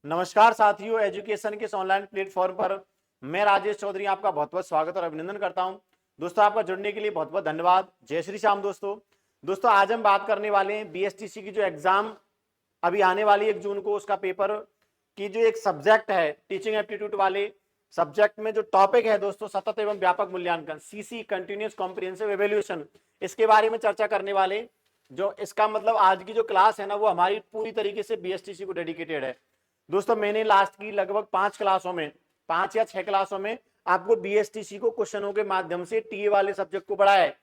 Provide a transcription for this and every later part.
नमस्कार साथियों, एजुकेशन के इस ऑनलाइन प्लेटफॉर्म पर मैं राजेश चौधरी आपका बहुत बहुत स्वागत और अभिनंदन करता हूं। दोस्तों, आपका जुड़ने के लिए बहुत बहुत धन्यवाद। जय श्री श्याम। दोस्तों आज हम बात करने वाले हैं बीएसटीसी की जो एग्जाम अभी आने वाली 1 जून को, उसका पेपर की जो एक सब्जेक्ट है टीचिंग एप्टीट्यूड वाले सब्जेक्ट में जो टॉपिक है दोस्तों, सतत एवं व्यापक मूल्यांकन, सीसी कंटिन्यूअस कॉम्प्रिहेंसिव एवेल्यूएशन, इसके बारे में चर्चा करने वाले। जो इसका मतलब आज की जो क्लास है ना, वो हमारी पूरी तरीके से बीएसटीसी को डेडिकेटेड है। दोस्तों, मैंने लास्ट की लगभग 5 क्लासों में, 5 या 6 क्लासों में आपको बीएसटीसी को क्वेश्चनों के माध्यम से टीए वाले सब्जेक्ट को पढ़ाया है।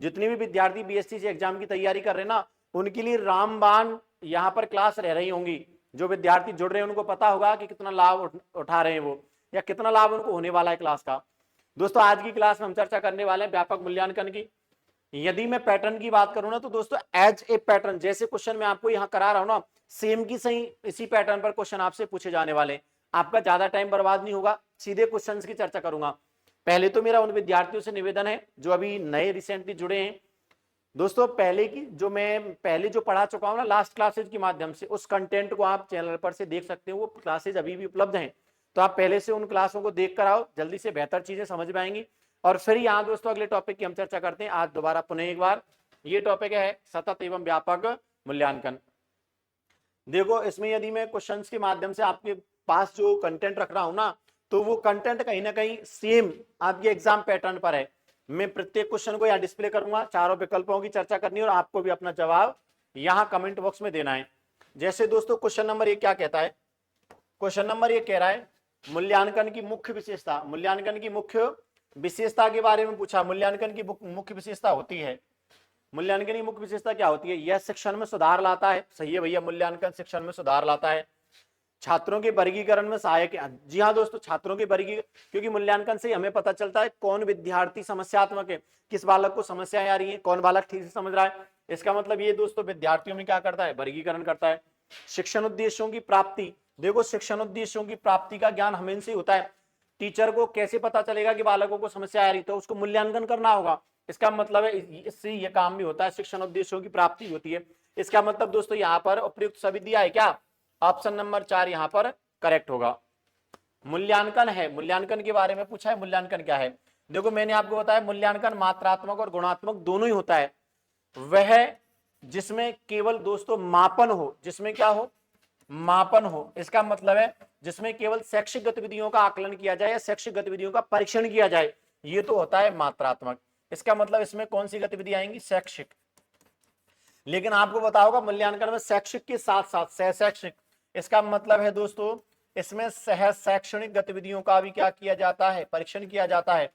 जितने भी विद्यार्थी बीएसटीसी एग्जाम की तैयारी कर रहे हैं ना, उनके लिए रामबाण यहाँ पर क्लास रह रही होंगी। जो विद्यार्थी जुड़ रहे हैं उनको पता होगा कि कितना लाभ उठा रहे हैं वो, या कितना लाभ उनको होने वाला है क्लास का। दोस्तों, आज की क्लास में हम चर्चा करने वाले हैं व्यापक मूल्यांकन की। यदि मैं पैटर्न की बात करूं ना, तो दोस्तों एज ए पैटर्न, जैसे क्वेश्चन मैं आपको यहां करा रहा हूं ना, सेम की सही इसी पैटर्न पर क्वेश्चन आपसे पूछे जाने वाले। आपका ज्यादा टाइम बर्बाद नहीं होगा, सीधे क्वेश्चंस की चर्चा करूंगा। पहले तो मेरा उन विद्यार्थियों से निवेदन है जो अभी नए रिसेंटली जुड़े हैं। दोस्तों, पहले जो पढ़ा चुका हूं ना लास्ट क्लासेज के माध्यम से, उस कंटेंट को आप चैनल पर से देख सकते हो। वो क्लासेज अभी भी उपलब्ध हैं, तो आप पहले से उन क्लासों को देख कर आओ, जल्दी से बेहतर चीजें समझ में आएंगी। और फिर यहाँ दोस्तों अगले टॉपिक की हम चर्चा करते हैं। आज दोबारा पुनः एक बार ये टॉपिक है सतत एवं व्यापक मूल्यांकन। देखो, इसमें यदि मैं क्वेश्चंस के माध्यम से आपके पास जो कंटेंट रख रहा हूं ना, तो वो कंटेंट कहीं ना कहीं सेम आपके एग्जाम पैटर्न पर है। मैं प्रत्येक क्वेश्चन को यहाँ डिस्प्ले करूंगा, चारों विकल्पों की चर्चा करनी है और आपको भी अपना जवाब यहाँ कमेंट बॉक्स में देना है। जैसे दोस्तों क्वेश्चन नंबर 1 क्या कहता है? क्वेश्चन नंबर 1 कह रहा है मूल्यांकन की मुख्य विशेषता। मूल्यांकन की मुख्य विशेषता के बारे में पूछा। मूल्यांकन की मुख्य विशेषता होती है, मूल्यांकन की मुख्य विशेषता क्या होती है? यह शिक्षण में सुधार लाता है। सही है भैया, मूल्यांकन शिक्षण में सुधार लाता है। छात्रों के वर्गीकरण में सहायक है। जी हाँ दोस्तों, छात्रों के वर्गीकरण, क्योंकि मूल्यांकन से हमें पता चलता है कौन विद्यार्थी समस्यात्मक है, किस बालक को समस्याएं आ रही है, कौन बालक ठीक से समझ रहा है। इसका मतलब ये दोस्तों विद्यार्थियों में क्या करता है? वर्गीकरण करता है। शिक्षण उद्देश्यों की प्राप्ति। देखो, शिक्षण उद्देश्यों की प्राप्ति का ज्ञान हमें से होता है। टीचर को कैसे पता चलेगा कि बालकों को समस्या आ रही? तो उसको मूल्यांकन करना होगा। इसका मतलब है इससे यह काम भी होता है, शिक्षण उद्देश्यों की प्राप्ति होती है। इसका मतलब दोस्तों यहाँ पर उपयुक्त सभी दिया है क्या? ऑप्शन नंबर 4 यहाँ पर करेक्ट होगा। मूल्यांकन है, मूल्यांकन के बारे में पूछा है। मूल्यांकन क्या है? देखो, मैंने आपको बताया मूल्यांकन मात्रात्मक और गुणात्मक दोनों ही होता है। वह जिसमें केवल दोस्तों मापन हो, जिसमें क्या हो? मापन हो। इसका मतलब है जिसमें केवल शैक्षिक गतिविधियों का आकलन किया जाए या शैक्षिक गतिविधियों का परीक्षण किया जाए, ये तो होता है मात्रात्मक। इसका मतलब इसमें कौन सी गतिविधि आएंगी? शैक्षिक। लेकिन आपको पता होगा मूल्यांकन में शैक्षिक के साथ साथ सह शैक्षिक, इसका मतलब है दोस्तों इसमें सह शैक्षणिक गतिविधियों का भी क्या किया जाता है? परीक्षण किया जाता है।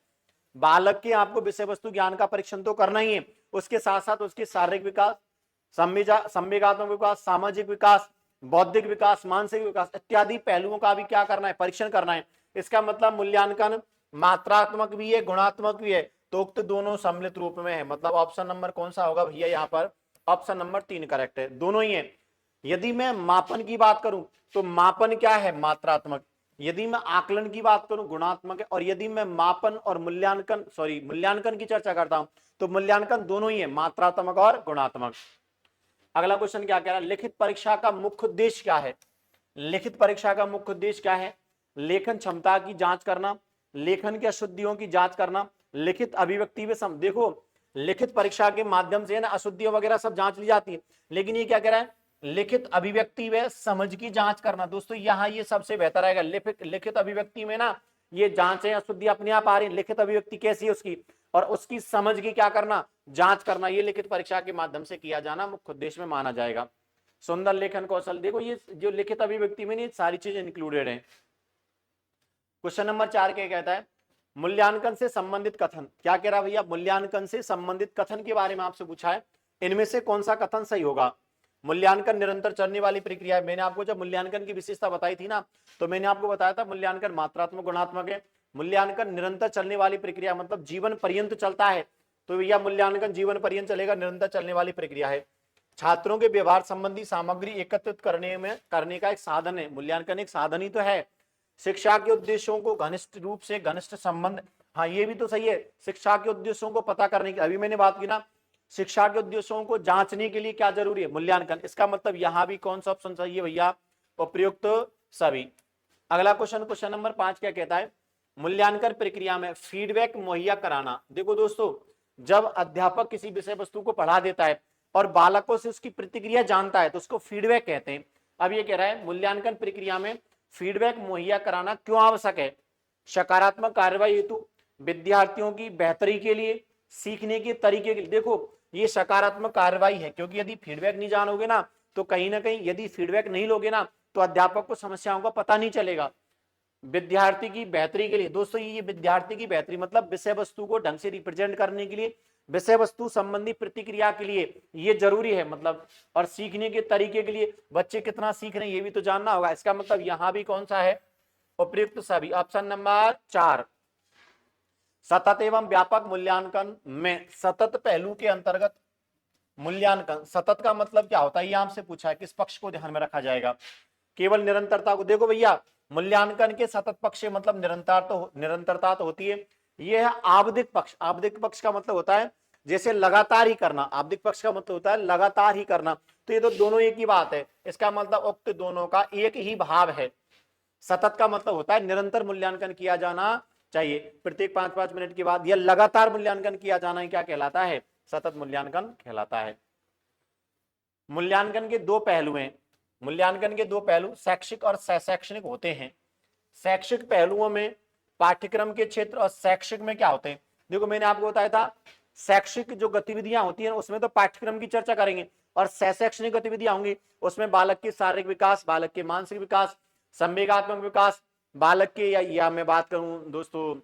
बालक के आपको विषय वस्तु ज्ञान का परीक्षण तो करना ही है, उसके साथ साथ उसके शारीरिक विकास, संवेगात्मक विकास, सामाजिक विकास, बौद्धिक विकास, मानसिक विकास इत्यादि पहलुओं का भी क्या करना है? परीक्षण करना है। इसका मतलब मूल्यांकन मात्रात्मक भी है, गुणात्मक भी है, तो उक्त दोनों सम्मिलित रूप में है। मतलब ऑप्शन नंबर कौन सा होगा भैया? यहाँ पर ऑप्शन नंबर 3 करेक्ट है, दोनों ही है। यदि मैं मापन की बात करूं तो मापन क्या है? मात्रात्मक। यदि मैं आकलन की बात करूं, गुणात्मक है। और यदि मैं मापन और मूल्यांकन की चर्चा करता हूं, तो मूल्यांकन दोनों ही है, मात्रात्मक और गुणात्मक। अगला क्वेश्चन क्या कह रहा है? लिखित परीक्षा का मुख्य उद्देश्य क्या है? लिखित परीक्षा का मुख्य उद्देश्य क्या है? लेखन क्षमता की जांच करना, लेखन की अशुद्धियों की जांच करना, लिखित अभिव्यक्ति में देखो, लिखित परीक्षा के माध्यम से ना अशुद्धियों वगैरह सब जांच ली जाती है, लेकिन ये क्या कह रहा है? लिखित अभिव्यक्ति व समझ की जांच करना। दोस्तों यहाँ ये सबसे बेहतर रहेगा। लिखित अभिव्यक्ति में ना ये जांचें अशुद्धि अपने आप आ रही है, लिखित अभिव्यक्ति कैसी है उसकी, और उसकी समझ की क्या करना? जांच करना। ये लिखित परीक्षा के माध्यम से किया जाना मुख्य उद्देश्य में माना जाएगा। सुंदर लेखन कौशल, देखो ये जो लिखित अभिव्यक्ति में सारी चीजें इंक्लूडेड है। क्वेश्चन नंबर 4 क्या कहता है? मूल्यांकन से संबंधित कथन। क्या कह रहा भैया? मूल्यांकन से संबंधित कथन के बारे में आपसे पूछा है। इनमें से कौन सा कथन सही होगा? मूल्यांकन निरंतर चलने वाली प्रक्रिया है। मैंने आपको जब मूल्यांकन की विशेषता बताई थी ना, तो मैंने आपको बताया था मूल्यांकन मात्रात्मक गुणात्मक है। मूल्यांकन निरंतर चलने वाली प्रक्रिया मतलब जीवन पर्यंत चलता है, तो भैया मूल्यांकन जीवन पर्यंत चलेगा, निरंतर चलने वाली प्रक्रिया है। छात्रों के व्यवहार संबंधी सामग्री एकत्रित करने का एक साधन है। मूल्यांकन एक साधन ही तो है। शिक्षा के उद्देश्यों को घनिष्ठ रूप से घनिष्ठ संबंध, हाँ ये भी तो सही है। शिक्षा के उद्देश्यों को पता करने की अभी मैंने बात की ना, शिक्षा के उद्देश्यों को जांचने के लिए क्या जरूरी है? मूल्यांकन। इसका मतलब यहां भी कौन सा ऑप्शन सही है भैया? उपयुक्त सभी। अगला क्वेश्चन, क्वेश्चन नंबर 5 क्या कहता है, मूल्यांकन प्रक्रिया में फीडबैक मुहैया कराना। देखो दोस्तों, जब अध्यापक किसी विषय वस्तु को पढ़ा देता है और बालकों से उसकी प्रतिक्रिया जानता है तो उसको फीडबैक कहते हैं। अब ये कह रहा है मूल्यांकन प्रक्रिया में फीडबैक मुहैया कराना क्यों आवश्यक है? सकारात्मक कार्रवाई हेतु, विद्यार्थियों की बेहतरी के लिए, सीखने के तरीके के लिए। देखो ये सकारात्मक कार्रवाई है, क्योंकि यदि फीडबैक नहीं जानोगे ना तो कहीं ना कहीं यदि फीडबैक नहीं लोगे ना तो अध्यापक को समस्याओं का पता नहीं चलेगा। विद्यार्थी की बेहतरी के लिए, दोस्तों ये विद्यार्थी की बेहतरी मतलब विषय वस्तु को ढंग से रिप्रेजेंट करने के लिए, विषय वस्तु संबंधी प्रतिक्रिया के लिए ये जरूरी है मतलब, और सीखने के तरीके के लिए बच्चे कितना सीख रहे हैं ये भी तो जानना होगा। इसका मतलब यहां भी कौन सा है? उपयुक्त सभी। Option number 4। सतत एवं व्यापक मूल्यांकन में सतत पहलू के अंतर्गत मूल्यांकन, सतत का मतलब क्या होता है ये आपसे पूछा है, किस पक्ष को ध्यान में रखा जाएगा? केवल निरंतरता को। देखो भैया मूल्यांकन के सतत पक्ष मतलब निरंतरता तो होती है, ये है आवधिक पक्ष। आवधिक पक्ष का मतलब होता है जैसे लगातार ही करना, आवधिक पक्ष का मतलब होता है लगातार ही करना। तो ये तो दोनों एक ही बात है, इसका मतलब उक्त दोनों का एक ही भाव है। सतत का मतलब होता है निरंतर मूल्यांकन किया जाना चाहिए, प्रत्येक 5-5 मिनट के बाद। यह लगातार मूल्यांकन किया जाना ही क्या कहलाता है? सतत मूल्यांकन कहलाता है। मूल्यांकन के दो पहलू हैं, मूल्यांकन के दो पहलू शैक्षिक और शैक्षणिक होते हैं। शैक्षिक पहलुओं में पाठ्यक्रम के क्षेत्र और शैक्षिक में क्या होते हैं? देखो मैंने आपको बताया था शैक्षिक जो गतिविधियां होती हैं उसमें तो पाठ्यक्रम की चर्चा करेंगे, और शैक्षणिक गतिविधियां होंगी उसमें बालक के शारीरिक विकास, बालक के मानसिक विकास, संवेगात्मक विकास, बालक के या मैं बात करूं दोस्तों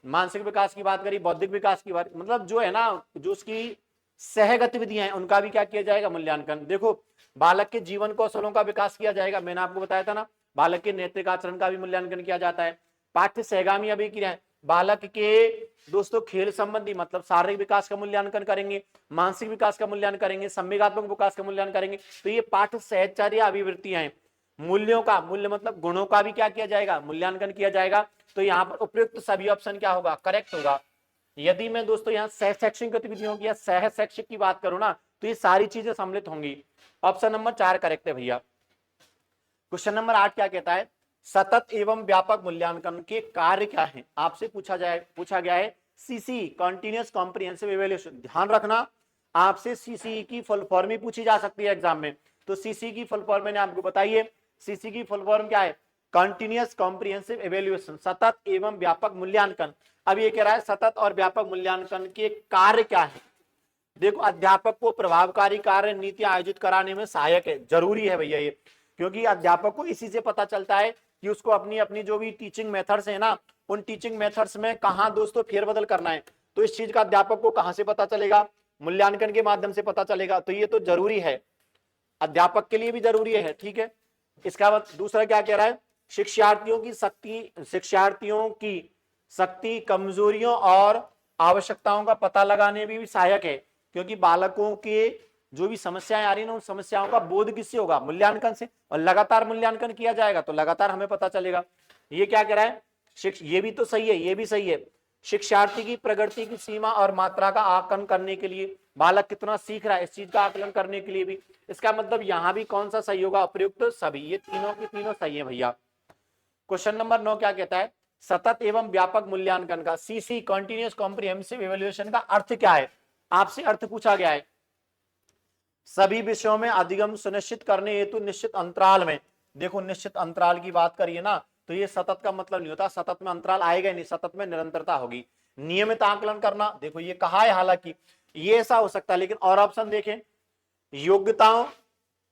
मानसिक विकास की बात करी, बौद्धिक विकास की बात, मतलब जो है ना जो उसकी सह गतिविधियां हैं उनका भी क्या किया जाएगा? मूल्यांकन। देखो बालक के जीवन कौशलों का विकास किया जाएगा, मैंने आपको बताया था ना, बालक के नैतिक आचरण का भी मूल्यांकन किया जाता है। पाठ्य सहगामी अभिक्रिया है, बालक के दोस्तों खेल संबंधी मतलब शारीरिक विकास का मूल्यांकन करेंगे, मानसिक विकास का मूल्यांकन करेंगे, संवेगात्मक विकास का मूल्यांकन करेंगे। तो ये पाठ्य सहचर्या अभिवृत्तियां हैं। मूल्यों का, मूल्य मतलब गुणों का भी क्या किया जाएगा? मूल्यांकन किया जाएगा। तो यहाँ पर उपयुक्त सभी ऑप्शन क्या होगा? करेक्ट होगा। यदि मैं दोस्तों यहाँ सह शैक्षणिक गतिविधियों की या सह शैक्षिक की बात करूं ना तो ये सारी चीजें सम्मिलित होंगी। ऑप्शन नंबर 4 करेक्ट है भैया। क्वेश्चन नंबर 8 क्या कहता है? सतत एवं व्यापक मूल्यांकन के कार्य क्या है? आपसे पूछा गया है सीसी, कंटिन्यूअस कॉम्प्रिहेंसिव इवैल्यूएशन। ध्यान रखना आपसे सीसी की फुल फॉर्म ही पूछी जा सकती है एग्जाम में। तो सीसी की फुल फॉर्म मैंने आपको बताई है, सीसी की फुल फॉर्म क्या है? कंटिन्यूअस कॉम्प्रिहेंसिव इवैल्यूएशन, सतत एवं व्यापक मूल्यांकन। अब ये कह रहा है सतत और व्यापक मूल्यांकन के कार्य क्या है? देखो अध्यापक को प्रभावकारी कार्य नीति आयोजित कराने में सहायक है, जरूरी है भैया ये, क्योंकि अध्यापक को इसी से पता चलता है कि उसको अपनी अपनी जो भी टीचिंग मेथड्स है ना उन टीचिंग मेथड्स में कहाँ दोस्तों फेरबदल करना है। तो इस चीज का अध्यापक को कहां से पता चलेगा? मूल्यांकन के माध्यम से पता चलेगा। तो ये तो जरूरी है, अध्यापक के लिए भी जरूरी है, ठीक है। इसका बाद दूसरा क्या कह रहा है? शिक्षार्थियों की शक्ति, कमजोरियों और आवश्यकताओं का पता लगाने में भी सहायक है, क्योंकि बालकों के जो भी समस्याएं आ रही है ना उन समस्याओं का बोध किससे होगा? मूल्यांकन से। और लगातार मूल्यांकन किया जाएगा तो लगातार हमें पता चलेगा। ये क्या कह रहा है? ये भी तो सही है, ये भी सही है। शिक्षार्थी की प्रगति की सीमा और मात्रा का आकलन करने के लिए, बालक कितना सीख रहा है इस चीज का आकलन करने के लिए भी। इसका मतलब यहां भी कौन सा सही होगा? उपयुक्त सभी। ये तीनों की तीनों सही है भैया। क्वेश्चन नंबर 9 क्या कहता है? सतत एवं व्यापक मूल्यांकन का सीसी, कंटिन्यूअस कॉम्प्रिहेंसिव इवैल्यूएशन का अर्थ क्या है? आपसे अर्थ पूछा गया है। सभी विषयों में अधिगम सुनिश्चित करने हेतु निश्चित अंतराल में, देखो निश्चित अंतराल की बात करिए ना तो ये सतत का मतलब नहीं होता, सतत में अंतराल आएगा नहीं, सतत में निरंतरता होगी। नियमित आकलन करना, देखो ये कहा है, हालांकि ये ऐसा हो सकता है, लेकिन और ऑप्शन देखें, योग्यताओं,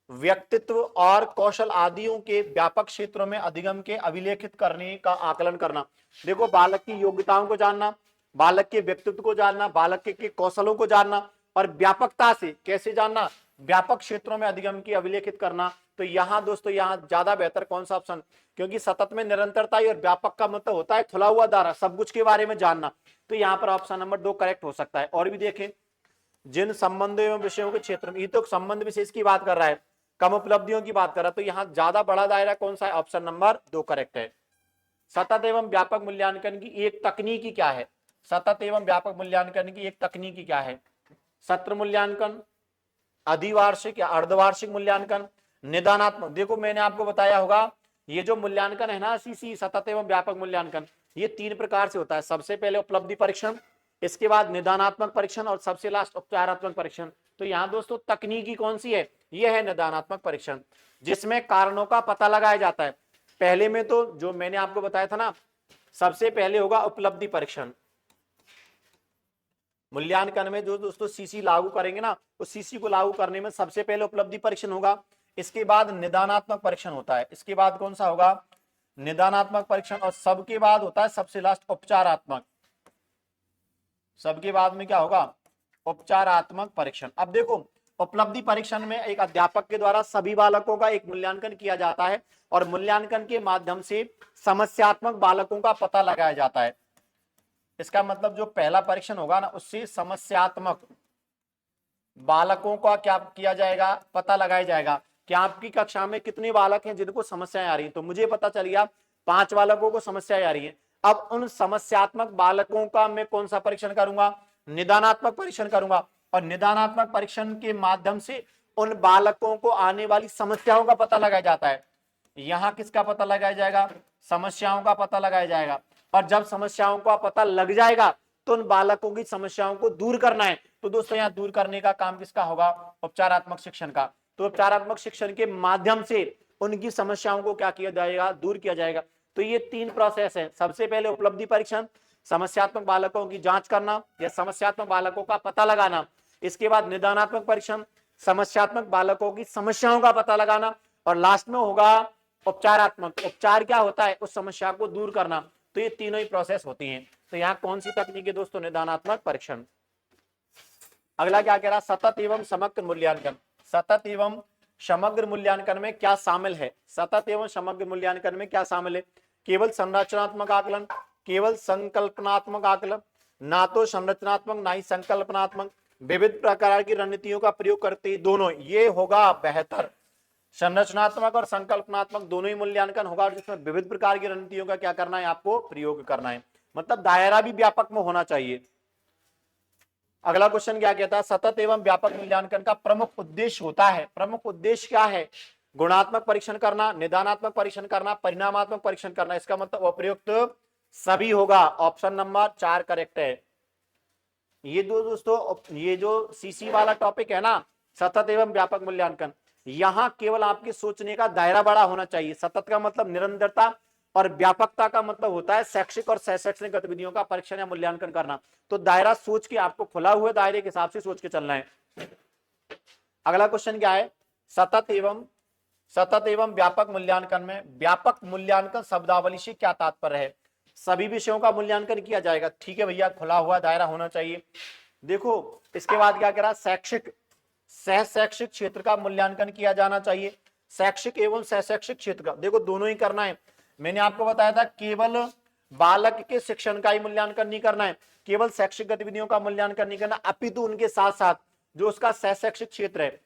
व्यक्तित्व और कौशल आदियों के व्यापक क्षेत्रों में अधिगम के अभिलेखित करने का आकलन करना। देखो बालक की योग्यताओं को जानना, बालक के व्यक्तित्व को जानना, बालक के कौशलों को जानना, और व्यापकता से कैसे जानना? व्यापक क्षेत्रों में अधिगम की अभिलेखित करना। तो यहां दोस्तों यहां ज्यादा बेहतर कौन सा ऑप्शन? क्योंकि सतत में निरंतरता और व्यापक का मतलब होता है खुला हुआ दायरा, सब कुछ के बारे में जानना। तो यहाँ पर ऑप्शन नंबर 2 करेक्ट हो सकता है। और भी देखें, जिन संबंधों एवं विषयों के क्षेत्र में, ये तो संबंध विशेष की बात कर रहा है, कम उपलब्धियों की बात कर रहा है, तो यहाँ ज्यादा बड़ा दायरा कौन सा है? ऑप्शन नंबर 2 करेक्ट है। सतत एवं व्यापक मूल्यांकन की एक तकनीकी क्या है? सतत एवं व्यापक मूल्यांकन की एक तकनीकी क्या है? सत्र मूल्यांकन, अधिवार्षिक या अर्धवार्षिक मूल्यांकन, निदानात्मक। देखो मैंने आपको बताया होगा ये जो मूल्यांकन है ना सीसी सतत एवं व्यापक मूल्यांकन, ये 3 प्रकार से होता है। सबसे पहले उपलब्धि परीक्षण, इसके बाद निदानात्मक परीक्षण और सबसे लास्ट उपचारात्मक परीक्षण। तो यहाँ दोस्तों तकनीकी कौन सी है, ये है निदानात्मक परीक्षण, जिसमें कारणों का पता लगाया जाता है। पहले में तो जो मैंने आपको बताया था ना, सबसे पहले होगा उपलब्धि परीक्षण। मूल्यांकन में जो दोस्तों सीसी लागू करेंगे ना, उस सीसी को लागू करने में सबसे पहले उपलब्धि परीक्षण होगा, इसके बाद निदानात्मक परीक्षण होता है, इसके बाद कौन सा होगा, निदानात्मक परीक्षण, और सबके बाद होता है सबसे लास्ट उपचारात्मक। सबके बाद में क्या होगा, उपचारात्मक परीक्षण। अब देखो उपलब्धि परीक्षण में एक अध्यापक के द्वारा सभी बालकों का एक मूल्यांकन किया जाता है और मूल्यांकन के माध्यम से समस्यात्मक बालकों का पता लगाया जाता है। इसका मतलब जो पहला परीक्षण होगा ना, उससे समस्यात्मक बालकों का क्या किया जाएगा, पता लगाया जाएगा कि आपकी कक्षा में कितने बालक हैं जिनको समस्याएं आ रही हैं। तो मुझे पता चल गया 5 बालकों को समस्याएं आ रही है। अब उन समस्यात्मक बालकों का मैं कौन सा परीक्षण करूंगा, निदानात्मक परीक्षण करूंगा, और निदानात्मक परीक्षण के माध्यम से उन बालकों को आने वाली समस्याओं का पता लगाया जाता है। यहां किसका पता लगाया जाएगा, समस्याओं का पता लगाया जाएगा। और जब समस्याओं का पता लग जाएगा तो उन बालकों की समस्याओं को दूर करना है। तो दोस्तों यहाँ दूर करने का काम किसका होगा, उपचारात्मक शिक्षण का। तो उपचारात्मक शिक्षण के माध्यम से उनकी समस्याओं को क्या किया जाएगा, दूर किया जाएगा। तो ये 3 प्रोसेस है। सबसे पहले उपलब्धि परीक्षण, समस्यात्मक बालकों की जांच करना या समस्यात्मक बालकों का पता लगाना। इसके बाद निदानात्मक परीक्षण, समस्यात्मक बालकों की समस्याओं का पता लगाना, और लास्ट में होगा उपचारात्मक। उपचार क्या होता है, उस समस्या को दूर करना। तो ये तीनों ही प्रोसेस होती हैं। तो यहाँ कौन सी तकनीक है दोस्तों, निदानात्मक परीक्षण। अगला क्या कह रहा, सतत एवं समग्र मूल्यांकन। सतत एवं समग्र मूल्यांकन में क्या शामिल है, सतत एवं समग्र मूल्यांकन में क्या शामिल है, केवल संरचनात्मक आकलन, केवल संकल्पनात्मक आकलन, ना तो संरचनात्मक ना ही संकल्पनात्मक, विविध प्रकार की रणनीतियों का प्रयोग करते दोनों, ये होगा बेहतर। संरचनात्मक और संकल्पनात्मक दोनों ही मूल्यांकन होगा, और जिसमें विविध प्रकार की रणनीतियों का क्या करना है, आपको प्रयोग करना है। मतलब दायरा भी व्यापक में होना चाहिए। अगला क्वेश्चन क्या कहता है, सतत एवं व्यापक मूल्यांकन का प्रमुख उद्देश्य होता है। प्रमुख उद्देश्य क्या है, गुणात्मक परीक्षण करना, निदानात्मक परीक्षण करना, परिणामात्मक परीक्षण करना। इसका मतलब अप्रयुक्त सभी होगा। ऑप्शन नंबर 4 करेक्ट है। ये दो दोस्तों, ये जो सीसी वाला टॉपिक है ना, सतत एवं व्यापक मूल्यांकन, यहां केवल आपके सोचने का दायरा बड़ा होना चाहिए। सतत का मतलब निरंतरता और व्यापकता का मतलब होता है शैक्षिक और सह शैक्षणिक गतिविधियों का परीक्षण या मूल्यांकन करना। तो दायरा सोच के, आपको खुला हुए दायरे के हिसाब से सोच के चलना है। अगला क्वेश्चन क्या है, सतत एवं व्यापक मूल्यांकन में व्यापक मूल्यांकन शब्दावली से क्या तात्पर्य है। सभी विषयों का मूल्यांकन किया जाएगा, ठीक है भैया, खुला हुआ दायरा होना चाहिए। देखो इसके बाद क्या कह रहा, शैक्षिक सह शैक्षिक क्षेत्र का मूल्यांकन किया जाना चाहिए। शैक्षिक एवं सह शैक्षिक क्षेत्र का, देखो दोनों ही करना है। मैंने आपको बताया था केवल बालक के शिक्षण का ही मूल्यांकन नहीं करना है, केवल शैक्षिक गतिविधियों का मूल्यांकन नहीं करना, अपितु उनके साथ साथ जो उसका सह शैक्षिक क्षेत्र है,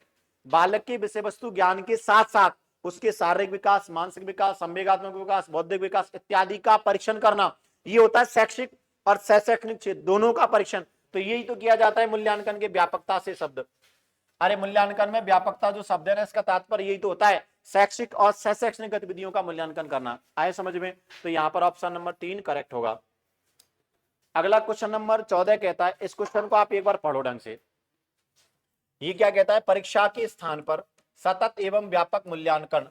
बालक के विषय वस्तु ज्ञान के साथ साथ उसके शारीरिक विकास, मानसिक विकास, संवेगात्मक विकास, बौद्धिक विकास इत्यादि का परीक्षण करना, ये होता है शैक्षिक और सह शैक्षणिक क्षेत्र दोनों का परीक्षण। तो यही तो किया जाता है मूल्यांकन के व्यापकता से शब्द। अरे मूल्यांकन में व्यापकता जो शब्द है इसका तात्पर्य यही तो होता है, शैक्षिक और सह शैक्षणिक गतिविधियों का मूल्यांकन करना। आए समझ में। तो यहाँ पर ऑप्शन नंबर 3 करेक्ट होगा। अगला क्वेश्चन नंबर 14 कहता है, इस क्वेश्चन को आप एक बार पढ़ो ढंग से। ये क्या कहता है, परीक्षा के स्थान पर सतत एवं व्यापक मूल्यांकन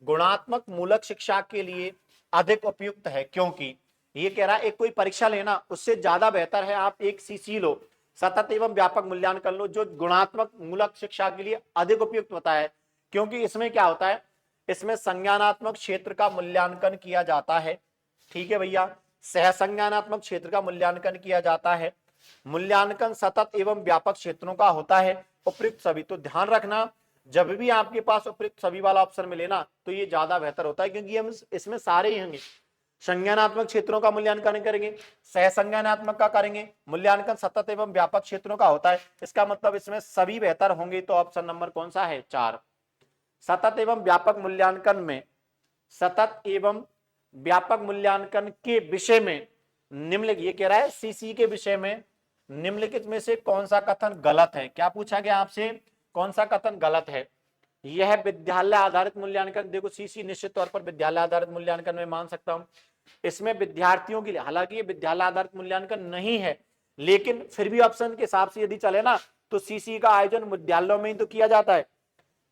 गुणात्मक मूलक शिक्षा के लिए अधिक उपयुक्त है, क्योंकि ये कह रहा है एक कोई परीक्षा लेना उससे ज्यादा बेहतर है आप एक सीसी लो, सतत एवं व्यापक मूल्यांकन लो, जो गुणात्मक मूलक शिक्षा के लिए अधिक उपयुक्त होता है। क्योंकि इसमें क्या होता है, इसमें संज्ञानात्मक क्षेत्र का मूल्यांकन किया जाता है, ठीक है भैया, सह संज्ञानात्मक क्षेत्र का मूल्यांकन किया जाता है। मूल्यांकन सतत एवं व्यापक क्षेत्रों का होता है, उपयुक्त सभी। तो ध्यान रखना, जब भी आपके पास उपयुक्त सभी वाला ऑप्शन मिले ना, तो ये ज्यादा बेहतर होता है, क्योंकि हम इसमें सारे ही होंगे। संज्ञानात्मक क्षेत्रों का मूल्यांकन करेंगे, सह संज्ञानात्मक का करेंगे, मूल्यांकन सतत एवं व्यापक क्षेत्रों का होता है। इसका मतलब इसमें सभी बेहतर होंगे। तो ऑप्शन नंबर कौन सा है, 4। सतत एवं व्यापक मूल्यांकन में, सतत एवं व्यापक मूल्यांकन के विषय में निम्नलिखित, ये कह रहा है सीसी के विषय में निम्नलिखित में से कौन सा कथन गलत है। क्या पूछा गया आपसे, कौन सा कथन गलत है। यह विद्यालय आधारित मूल्यांकन, देखो सीसी निश्चित तौर पर विद्यालय आधारित मूल्यांकन में मान सकता हूं। इसमें विद्यार्थियों के लिए, हालांकि ये विद्यालय आधारित मूल्यांकन नहीं है, लेकिन फिर भी ऑप्शन के हिसाब से यदि चले ना तो सीसी का आयोजन विद्यालयों में ही तो किया जाता है।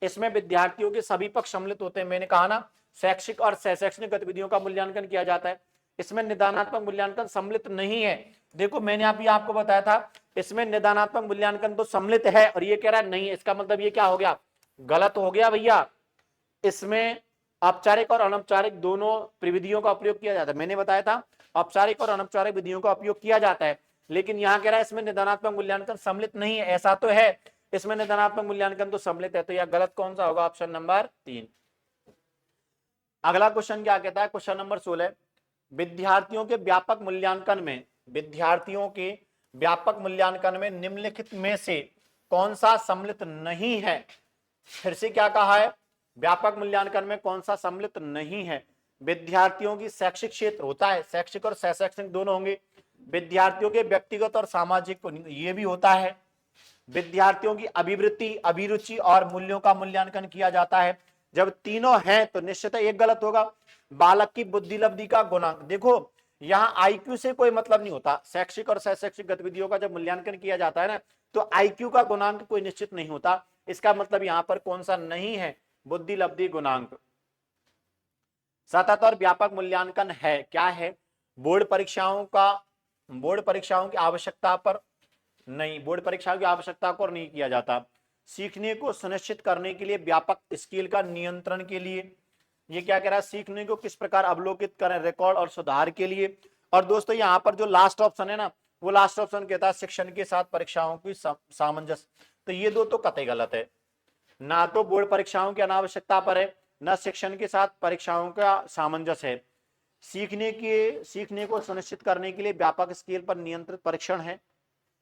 इसमें विद्यार्थियों के सभी पक्ष सम्मिलित होते हैं। मैंने कहा ना, शैक्षिक और शैक्षणिक गतिविधियों का मूल्यांकन किया जाता है। इसमें निदानात्मक मूल्यांकन सम्मिलित नहीं है। देखो मैंने अभी आपको बताया था इसमें निदानात्मक मूल्यांकन तो सम्मिलित है और ये कह रहा है नहीं है, इसका मतलब ये क्या हो गया, गलत हो गया भैया। इसमें औपचारिक और अनौपचारिक दोनों प्रविधियों का उपयोग किया जाता है। मैंने बताया था औपचारिक और अनौपचारिक विधियों का उपयोग किया जाता है, लेकिन यहां कह रहा है इसमें निदानात्मक मूल्यांकन सम्मिलित नहीं है। ऐसा तो है, इसमें निदानात्मक मूल्यांकन तो सम्मिलित है, तो यह गलत कौन सा होगा, ऑप्शन नंबर 3। अगला क्वेश्चन क्या कहता है, क्वेश्चन नंबर 16, विद्यार्थियों के व्यापक मूल्यांकन में, विद्यार्थियों के व्यापक मूल्यांकन में निम्नलिखित में से कौन सा सम्मिलित नहीं है। फिर से क्या कहा है, व्यापक मूल्यांकन में कौन सा सम्मिलित नहीं है। विद्यार्थियों की शैक्षिक क्षेत्र होता है, शैक्षिक और शैक्षणिक दोनों होंगे। विद्यार्थियों के व्यक्तिगत और सामाजिक, ये भी होता है। विद्यार्थियों की अभिवृत्ति, अभिरुचि और मूल्यों का मूल्यांकन किया जाता है। जब तीनों हैं तो निश्चित एक गलत होगा। बालक की बुद्धिलब्धि का गुणांक, देखो यहाँ आईक्यू से कोई मतलब नहीं होता। शैक्षिक और शैक्षिक गतिविधियों का जब मूल्यांकन किया जाता है ना तो आईक्यू का गुणांक कोई निश्चित नहीं होता। इसका मतलब यहाँ पर कौन सा नहीं है, बुद्धिलब्धि गुणांक। सतत और व्यापक मूल्यांकन है, क्या है, बोर्ड परीक्षाओं की आवश्यकता पर नहीं, बोर्ड परीक्षाओं की आवश्यकता को नहीं किया जाता। सीखने को सुनिश्चित करने के लिए व्यापक स्केल का नियंत्रण के लिए, ये क्या कह रहा है, सीखने को किस प्रकार अवलोकित करें, रिकॉर्ड और सुधार के लिए। और दोस्तों यहाँ पर जो लास्ट ऑप्शन है ना, वो लास्ट ऑप्शन कहता है शिक्षण के साथ परीक्षाओं की सामंजस्य। तो ये दो तो कतई गलत है, ना तो बोर्ड परीक्षाओं की अनावश्यकता पर है, न शिक्षण के साथ परीक्षाओं का सामंजस्य है। सीखने को सुनिश्चित करने के लिए व्यापक स्केल पर नियंत्रित परीक्षण है,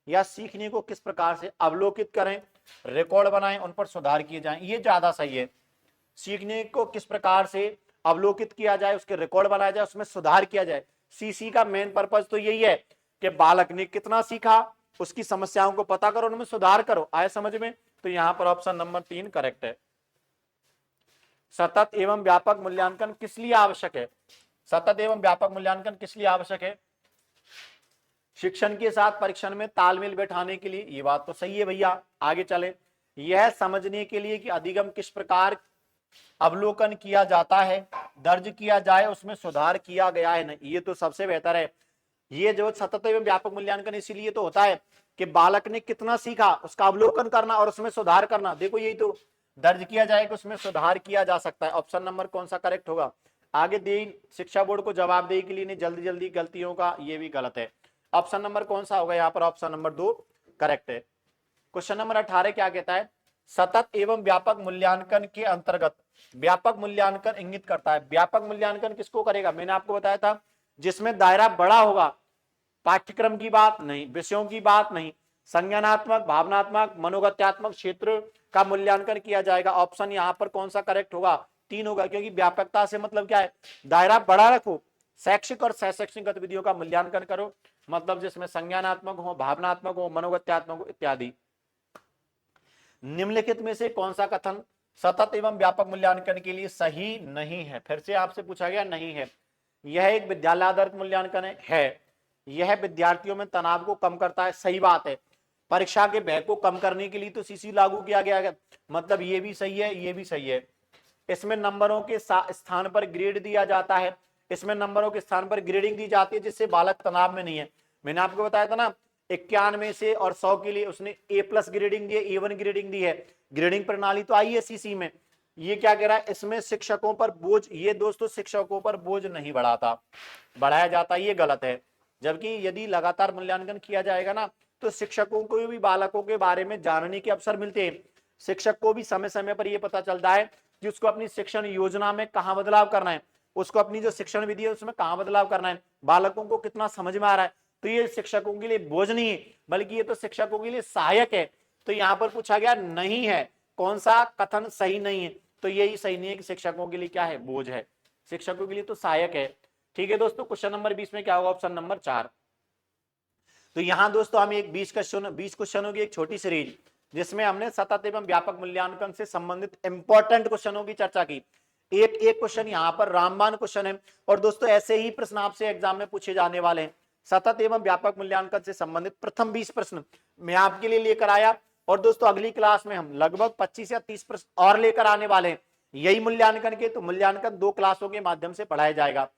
या सीखने को किस प्रकार से अवलोकित करें, रिकॉर्ड बनाएं, उन पर सुधार किए जाएं, ये ज्यादा सही है। सीखने को किस प्रकार से अवलोकित किया जाए, उसके रिकॉर्ड बनाया जाए, उसमें सुधार किया जाए। सीसी का मेन पर्पज तो यही है कि बालक ने कितना सीखा, उसकी समस्याओं को पता करो, उनमें सुधार करो। आए समझ में? तो यहां पर ऑप्शन नंबर 3 करेक्ट है। सतत एवं व्यापक मूल्यांकन किस लिए आवश्यक है, सतत एवं व्यापक मूल्यांकन किस लिए आवश्यक है, शिक्षण के साथ परीक्षण में तालमेल बैठाने के लिए। ये बात तो सही है भैया, आगे चले। यह समझने के लिए कि अधिगम किस प्रकार अवलोकन किया जाता है, दर्ज किया जाए, उसमें सुधार किया गया है नहीं, ये तो सबसे बेहतर है। ये जो सतत एवं व्यापक मूल्यांकन इसीलिए तो होता है कि बालक ने कितना सीखा उसका अवलोकन करना और उसमें सुधार करना। देखो यही तो, दर्ज किया जाए कि उसमें सुधार किया जा सकता है। ऑप्शन नंबर कौन सा करेक्ट होगा। आगे दे शिक्षा बोर्ड को जवाबदेही के लिए नहीं, जल्दी जल्दी गलतियों का, ये भी गलत है। ऑप्शन नंबर कौन सा होगा यहाँ पर, ऑप्शन नंबर 2 करेक्ट है। क्वेश्चन नंबर 18 क्या कहता है, सतत एवं व्यापक मूल्यांकन के अंतर्गत, व्यापक मूल्यांकन इंगित करता है, व्यापक मूल्यांकन किसको करेगा, मैंने आपको बताया था जिसमें दायरा बड़ा होगा, पाठ्यक्रम की बात नहीं, विषयों की बात नहीं, संज्ञानात्मक, भावनात्मक, मनोगत्यात्मक क्षेत्र का मूल्यांकन किया जाएगा। ऑप्शन यहाँ पर कौन सा करेक्ट होगा, 3 होगा, क्योंकि व्यापकता से मतलब क्या है, दायरा बड़ा रखो, शैक्षिक और शैक्षणिक गतिविधियों का मूल्यांकन करो, मतलब जिसमें संज्ञानात्मक हो, भावनात्मक हो, मनोगत्यात्मक हो इत्यादि। निम्नलिखित में से कौन सा कथन सतत एवं व्यापक मूल्यांकन के लिए सही नहीं है। फिर से आपसे पूछा गया, नहीं है। यह एक विद्यालय आधारित मूल्यांकन है, यह विद्यार्थियों में तनाव को कम करता है, सही बात है। परीक्षा के भय को कम करने के लिए तो सीसी लागू किया गया है, मतलब ये भी सही है, ये भी सही है। इसमें नंबरों के स्थान पर ग्रेड दिया जाता है, इसमें नंबरों के स्थान पर ग्रेडिंग दी जाती है, जिससे बालक तनाव में नहीं है। मैंने आपको बताया था ना, 91 से और 100 के लिए उसने A+ ग्रेडिंग दी है, A1 ग्रेडिंग दी है। ग्रेडिंग प्रणाली तो आई है सीसी में। ये क्या कह रहा है, इसमें शिक्षकों पर बोझ, ये दोस्तों शिक्षकों पर बोझ नहीं बढ़ाया जाता, ये गलत है। जबकि यदि लगातार मूल्यांकन किया जाएगा ना तो शिक्षकों को भी बालकों के बारे में जानने के अवसर मिलते हैं। शिक्षक को भी समय समय पर यह पता चलता है कि उसको अपनी शिक्षण योजना में कहाँ बदलाव करना है, उसको अपनी जो शिक्षण विधि है उसमें कहाँ बदलाव करना है, बालकों को कितना समझ में आ रहा है। तो ये शिक्षकों के लिए बोझ नहीं है, बल्कि ये तो शिक्षकों के लिए सहायक है। तो यहाँ पर पूछा गया नहीं है, कौन सा कथन सही नहीं है, तो यही सही नहीं है कि शिक्षकों के लिए क्या है, बोझ है, शिक्षकों के लिए तो सहायक है। ठीक है दोस्तों, क्वेश्चन नंबर 20 में क्या होगा, ऑप्शन नंबर 4। तो यहां दोस्तों हम एक 20 क्वेश्चनों की एक छोटी सीरीज जिसमें हमने सतत एवं व्यापक मूल्यांकन से संबंधित इंपॉर्टेंट क्वेश्चनों की चर्चा की। एक एक क्वेश्चन यहाँ पर रामबाण क्वेश्चन है, और दोस्तों ऐसे ही प्रश्न आपसे एग्जाम में पूछे जाने वाले हैं। सतत एवं व्यापक मूल्यांकन से संबंधित प्रथम 20 प्रश्न मैं आपके लिए लेकर आया, और दोस्तों अगली क्लास में हम लगभग 25 या 30 प्रश्न और लेकर आने वाले हैं यही मूल्यांकन के। तो मूल्यांकन 2 क्लासों के माध्यम से पढ़ाया जाएगा।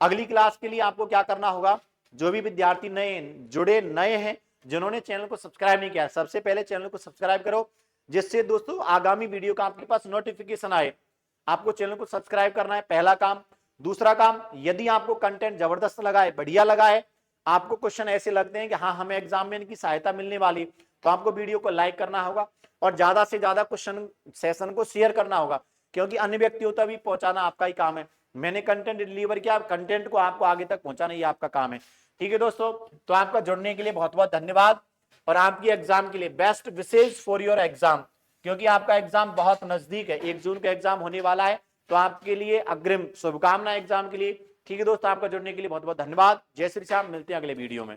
अगली क्लास के लिए आपको क्या करना होगा, जो भी विद्यार्थी नए हैं, जिन्होंने चैनल को सब्सक्राइब नहीं किया, सबसे पहले चैनल को सब्सक्राइब करो, जिससे दोस्तों आगामी वीडियो का आपके पास नोटिफिकेशन आए। आपको चैनल को सब्सक्राइब करना है, पहला काम। दूसरा काम, यदि आपको कंटेंट जबरदस्त लगा है, बढ़िया लगा है, आपको क्वेश्चन ऐसे लगते हैं कि हाँ हमें एग्जाम में इनकी सहायता मिलने वाली, तो आपको वीडियो को लाइक करना होगा और ज्यादा से ज्यादा क्वेश्चन सेशन को शेयर करना होगा, क्योंकि अन्य व्यक्तियों तक भी पहुंचाना आपका ही काम है। मैंने कंटेंट डिलीवर किया, कंटेंट को आपको आगे तक पहुंचाना ये आपका काम है। ठीक है दोस्तों, तो आपका जुड़ने के लिए बहुत बहुत धन्यवाद, और आपकी एग्जाम के लिए best wishes for your exam, क्योंकि आपका एग्जाम बहुत नजदीक है, 1 जून का एग्जाम होने वाला है, तो आपके लिए अग्रिम शुभकामनाएं एग्जाम के लिए। ठीक है दोस्तों, आपका जुड़ने के लिए बहुत बहुत धन्यवाद। जय श्री श्याम, मिलते हैं अगले वीडियो में।